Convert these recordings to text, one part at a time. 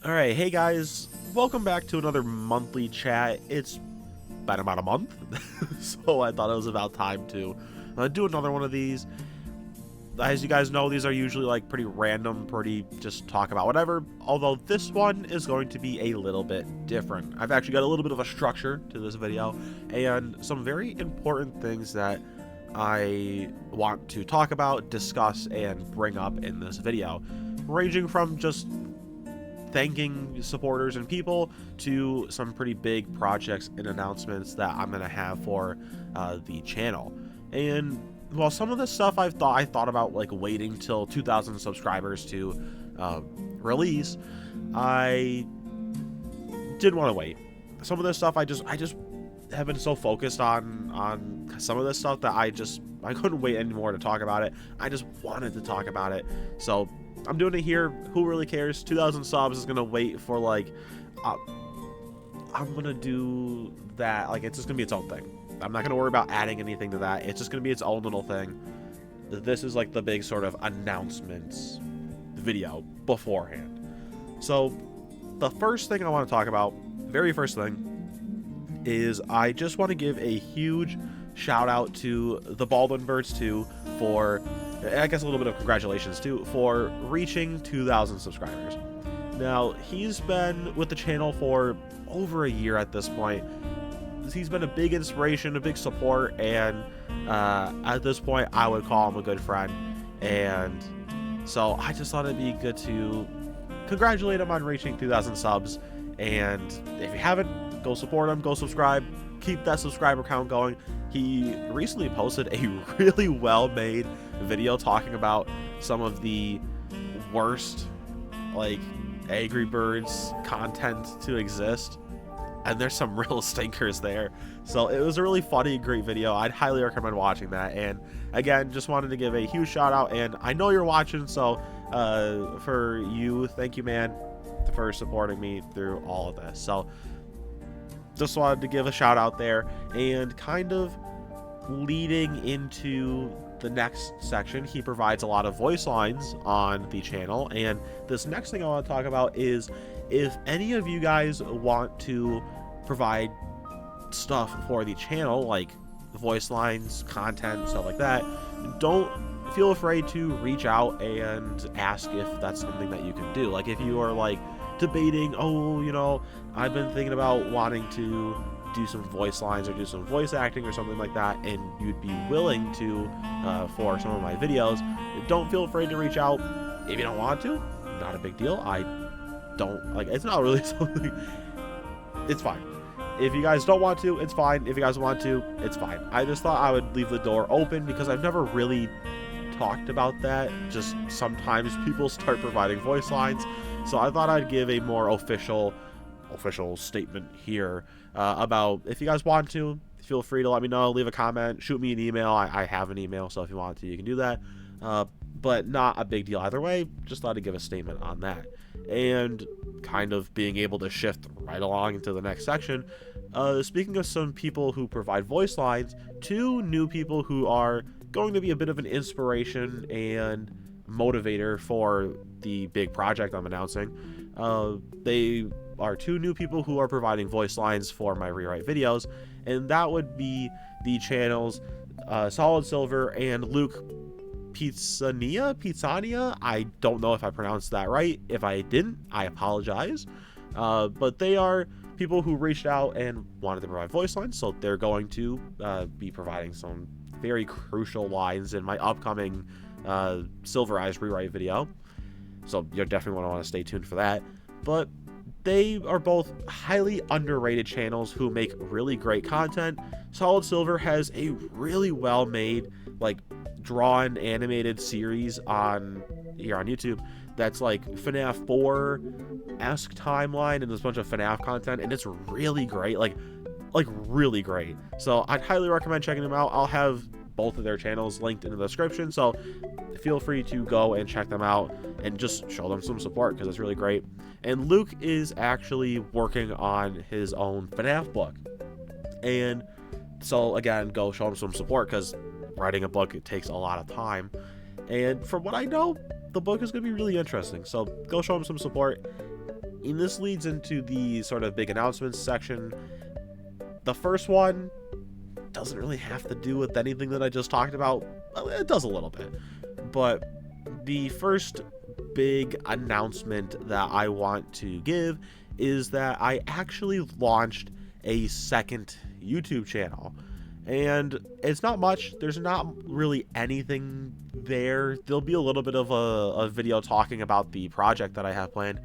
Alright, hey guys, welcome back to another monthly chat. It's been about a month, so I thought it was about time to do another one of these. As you guys know, these are usually like pretty random, pretty just talk about whatever, although this one is going to be a little bit different. I've actually got a little bit of a structure to this video, and some very important things that I want to talk about, discuss, and bring up in this video, ranging from just thanking supporters and people to some pretty big projects and announcements that I'm gonna have for the channel. And while some of this stuff I thought about like waiting till 2,000 subscribers to release, I did want to wait. Some of this stuff I just have been so focused on some of this stuff that I couldn't wait anymore to talk about it. I just wanted to talk about it, so I'm doing it here. Who really cares? 2,000 subs is gonna wait for like I'm gonna do that, like it's just gonna be its own thing. I'm not gonna worry about adding anything to that. It's just gonna be its own little thing. This is like the big sort of announcements video beforehand. So the first thing I want to talk about, very first thing, is I just want to give a huge shout out to the Baldwin Birds 2 for, I guess a little bit of congratulations too, for reaching 2,000 subscribers. Now, he's been with the channel for over a year at this point. He's been a big inspiration, a big support, and at this point, I would call him a good friend. And so I just thought it'd be good to congratulate him on reaching 2,000 subs. And if you haven't, go support him, go subscribe, keep that subscriber count going. He recently posted a really well-made video talking about some of the worst, like, Angry Birds content to exist, and there's some real stinkers there. So it was a really funny, great video. I'd highly recommend watching that. And again, just wanted to give a huge shout out, and I know you're watching, so for you, thank you, man, for supporting me through all of this. So just wanted to give a shout out there. And kind of leading into the next section, he provides a lot of voice lines on the channel, and this next thing I want to talk about is if any of you guys want to provide stuff for the channel, like voice lines, content, stuff like that, don't feel afraid to reach out and ask if that's something that you can do. Like if you are like debating, oh, you know, I've been thinking about wanting to do some voice lines or do some voice acting or something like that, and you'd be willing to for some of my videos, don't feel afraid to reach out. If you don't want to, not a big deal. I don't, like, it's not really something, it's fine. If you guys don't want to, it's fine. If you guys want to, it's fine. I just thought I would leave the door open because I've never really talked about that. Just sometimes people start providing voice lines, so I thought I'd give a more official statement here about if you guys want to, feel free to let me know, leave a comment, shoot me an email. I have an email, so if you want to, you can do that, but not a big deal either way. Just thought to give a statement on that. And kind of being able to shift right along into the next section, speaking of some people who provide voice lines, two new people who are going to be a bit of an inspiration and motivator for the big project I'm announcing. They are two new people who are providing voice lines for my rewrite videos, and that would be the channels Solid Silver and Luke Pizzania. I don't know if I pronounced that right. If I didn't, I apologize. But they are people who reached out and wanted to provide voice lines, so they're going to be providing some very crucial lines in my upcoming Silver Eyes rewrite video. So you definitely want to stay tuned for that. But they are both highly underrated channels who make really great content. Solid Silver has a really well-made, like, drawn animated series on YouTube that's like FNAF 4-esque timeline, and there's a bunch of FNAF content, and it's really great, like really great. So I'd highly recommend checking them out. I'll have both of their channels linked in the description, so feel free to go and check them out and just show them some support because it's really great. And Luke is actually working on his own FNAF book, and so again, go show him some support because writing a book, it takes a lot of time, and from what I know, the book is going to be really interesting. So go show him some support. And this leads into the sort of big announcements section. The first one doesn't really have to do with anything that I just talked about. Well, it does a little bit. But the first big announcement that I want to give is that I actually launched a second YouTube channel. And it's not much. There's not really anything there. There'll be a little bit of a video talking about the project that I have planned.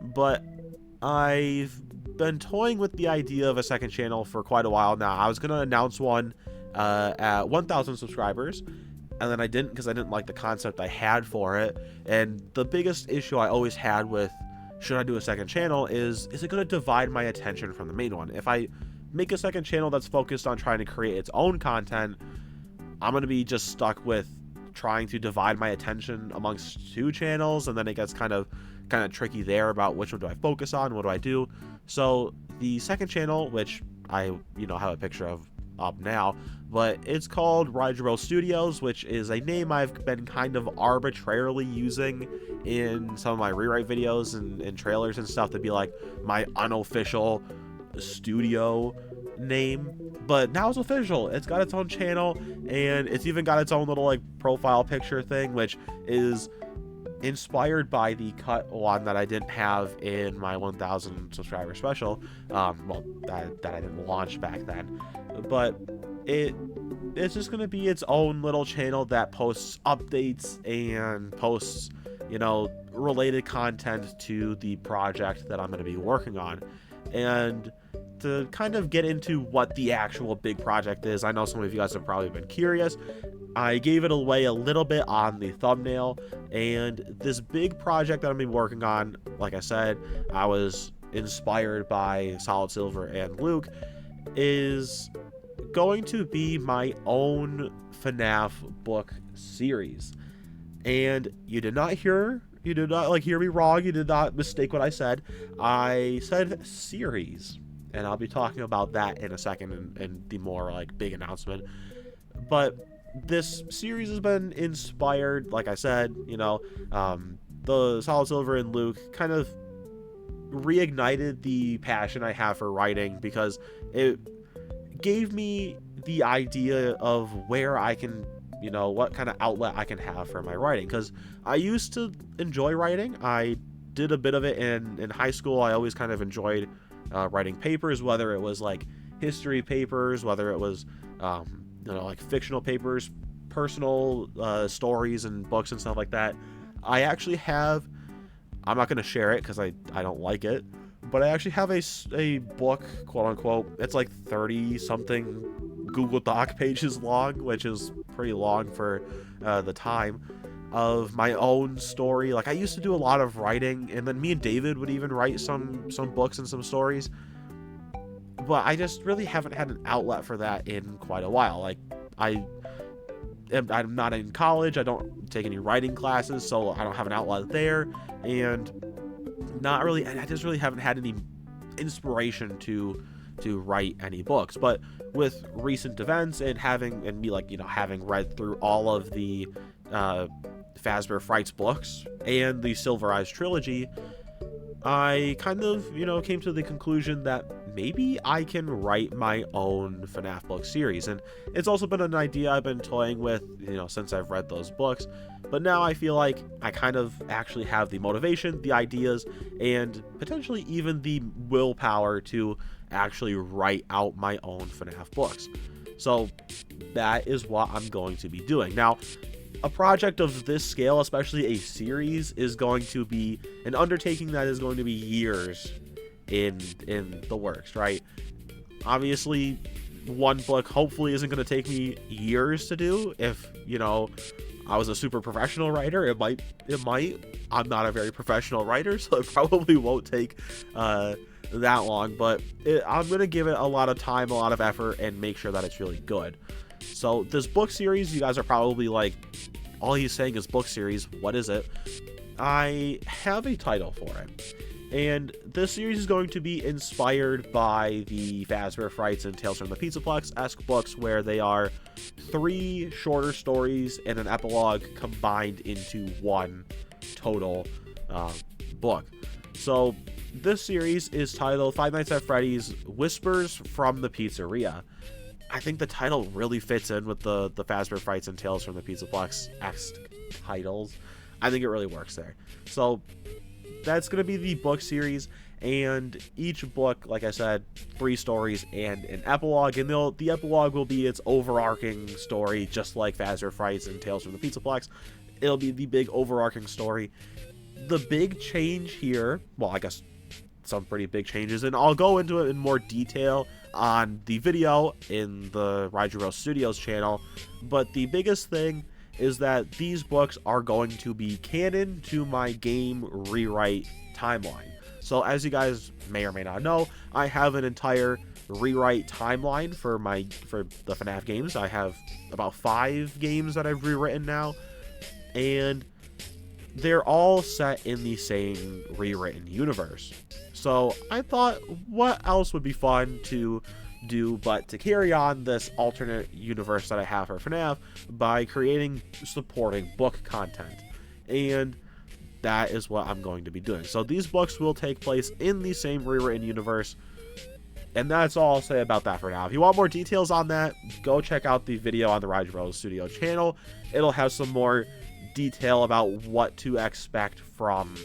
But I've been toying with the idea of a second channel for quite a while now. I was going to announce one at 1,000 subscribers. And then I didn't, because I didn't like the concept I had for it. And the biggest issue I always had with should I do a second channel is it going to divide my attention from the main one? If I make a second channel that's focused on trying to create its own content, I'm going to be just stuck with trying to divide my attention amongst two channels, and then it gets kind of tricky there about which one do I focus on, what do I do. So the second channel, which I have a picture of up now, but it's called Ride Your Boat Studios, which is a name I've been kind of arbitrarily using in some of my rewrite videos and trailers and stuff to be like my unofficial studio name. But now it's official. It's got its own channel, and it's even got its own little like profile picture thing, which is inspired by the cut one that I didn't have in my 1,000 subscriber special. Well, that I didn't launch back then, but it's just gonna be its own little channel that posts updates and posts, related content to the project that I'm gonna be working on. And to kind of get into what the actual big project is, I know some of you guys have probably been curious. I gave it away a little bit on the thumbnail, and this big project that I'm going to be working on, like I said, I was inspired by Solid Silver and Luke, is going to be my own FNAF book series. And you did not hear me wrong. You did not mistake what I said. I said series, and I'll be talking about that in a second in the more like big announcement. But this series has been inspired, like I said, the Solid Silver and Luke kind of reignited the passion I have for writing, because it gave me the idea of where I can, what kind of outlet I can have for my writing. Because I used to enjoy writing. I did a bit of it in high school. I always kind of enjoyed writing papers, whether it was like history papers, whether it was like fictional papers, personal stories and books and stuff like that. I actually have, I'm not going to share it because I don't like it, but I actually have a book, quote unquote. It's like 30 something Google Doc pages long, which is pretty long for the time, of my own story. Like, I used to do a lot of writing, and then me and David would even write some books and some stories, but I just really haven't had an outlet for that in quite a while. Like, I'm not in college, I don't take any writing classes, so I don't have an outlet there, and I just really haven't had any inspiration to write any books. But with recent events and having read through all of the Fazbear Frights books and the Silver Eyes trilogy, I kind of, came to the conclusion that maybe I can write my own FNAF book series. And it's also been an idea I've been toying with, since I've read those books. But now I feel like I kind of actually have the motivation, the ideas, and potentially even the willpower to actually write out my own FNAF books. So that is what I'm going to be doing. Now, a project of this scale, especially a series, is going to be an undertaking that is going to be years in the works, right? Obviously, one book hopefully isn't going to take me years to do. If, I was a super professional writer, it might. I'm not a very professional writer, so it probably won't take that long, but I'm going to give it a lot of time, a lot of effort, and make sure that it's really good. So this book series, you guys are probably like, all he's saying is book series, what is it? I have a title for it, and this series is going to be inspired by the Fazbear Frights and Tales from the Pizzaplex-esque books, where they are 3 shorter stories and an epilogue combined into one total book. So this series is titled Five Nights at Freddy's Whispers from the Pizzeria. I think the title really fits in with the Fazbear Frights and Tales from the Pizzaplex X titles. I think it really works there. So that's going to be the book series, and each book, like I said, 3 stories and an epilogue, and the epilogue will be its overarching story, just like Fazbear Frights and Tales from the Pizzaplex. It'll be the big overarching story. The big change here, well, I guess some pretty big changes, and I'll go into it in more detail on the video in the Raijiro Studios channel, but the biggest thing is that these books are going to be canon to my game rewrite timeline. So as you guys may or may not know, I have an entire rewrite timeline for the FNAF games. I have about 5 games that I've rewritten now, and they're all set in the same rewritten universe. So I thought, what else would be fun to do but to carry on this alternate universe that I have for FNAF by creating supporting book content, and that is what I'm going to be doing. So these books will take place in the same rewritten universe, and that's all I'll say about that for now. If you want more details on that, go check out the video on the Raijiro Studio channel. It'll have some more detail about what to expect from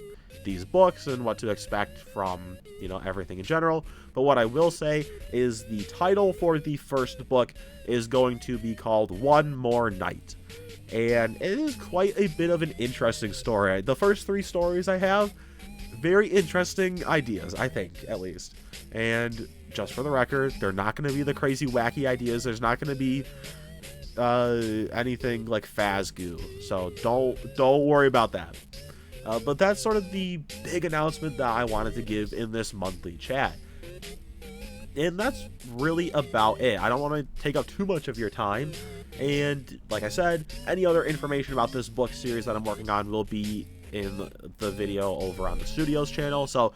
these books and what to expect from, you know, everything in general. But what I will say is the title for the first book is going to be called One More Night, and it is quite a bit of an interesting story. The first 3 stories I have, very interesting ideas, I think, at least. And just for the record, they're not going to be the crazy wacky ideas. There's not going to be anything like Fazgoo, so don't worry about that. But that's sort of the big announcement that I wanted to give in this monthly chat. And that's really about it. I don't want to take up too much of your time. And like I said, any other information about this book series that I'm working on will be in the video over on the Studios channel. So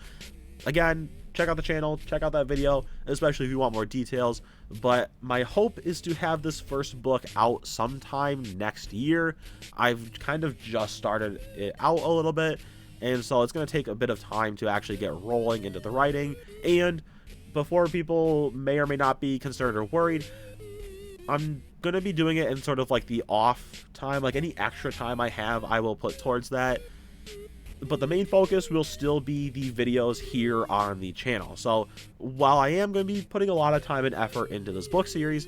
again, check out the channel, check out that video, especially if you want more details. But my hope is to have this first book out sometime next year. I've kind of just started it out a little bit, and so it's going to take a bit of time to actually get rolling into the writing. And before people may or may not be concerned or worried, I'm going to be doing it in sort of like the off time, like any extra time I have, I will put towards that. But the main focus will still be the videos here on the channel. So while I am going to be putting a lot of time and effort into this book series,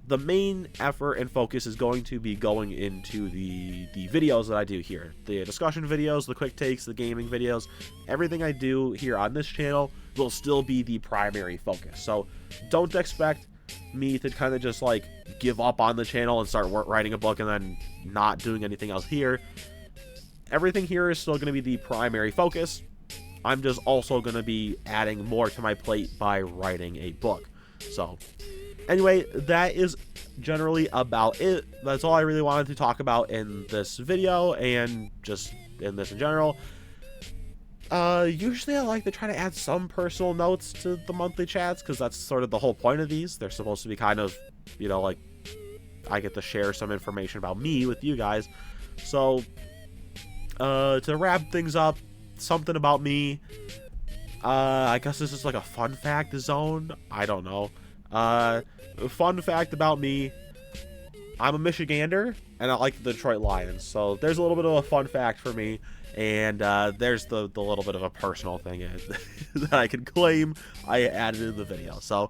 the main effort and focus is going to be going into the videos that I do here. The discussion videos, the quick takes, the gaming videos, everything I do here on this channel will still be the primary focus. So don't expect me to kind of just like give up on the channel and start writing a book and then not doing anything else here. Everything here is still going to be the primary focus. I'm just also going to be adding more to my plate by writing a book. So anyway, that is generally about it. That's all I really wanted to talk about in this video and just in this in general. Usually I like to try to add some personal notes to the monthly chats, because that's sort of the whole point of these. They're supposed to be kind of, you know, like I get to share some information about me with you guys. So to wrap things up, something about me. I guess this is like a fun fact zone. I don't know. Fun fact about me. I'm a Michigander, and I like the Detroit Lions. So there's a little bit of a fun fact for me. And there's the little bit of a personal thing that I can claim I added in the video. So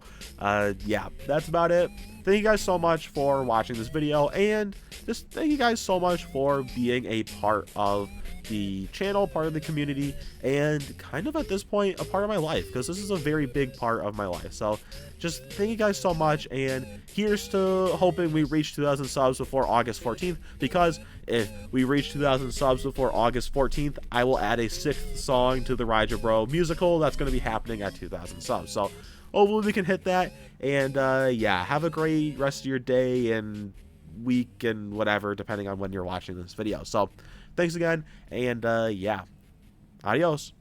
yeah, that's about it. Thank you guys so much for watching this video, and just thank you guys so much for being a part of the channel, part of the community, and kind of at this point a part of my life, because this is a very big part of my life. So just thank you guys so much, and here's to hoping we reach 2,000 subs before August 14th, because if we reach 2,000 subs before August 14th, I will add a 6th song to the Raijiro musical that's going to be happening at 2,000 subs. So hopefully we can hit that. And yeah, have a great rest of your day and week and whatever, depending on when you're watching this video. So thanks again, and yeah, adios.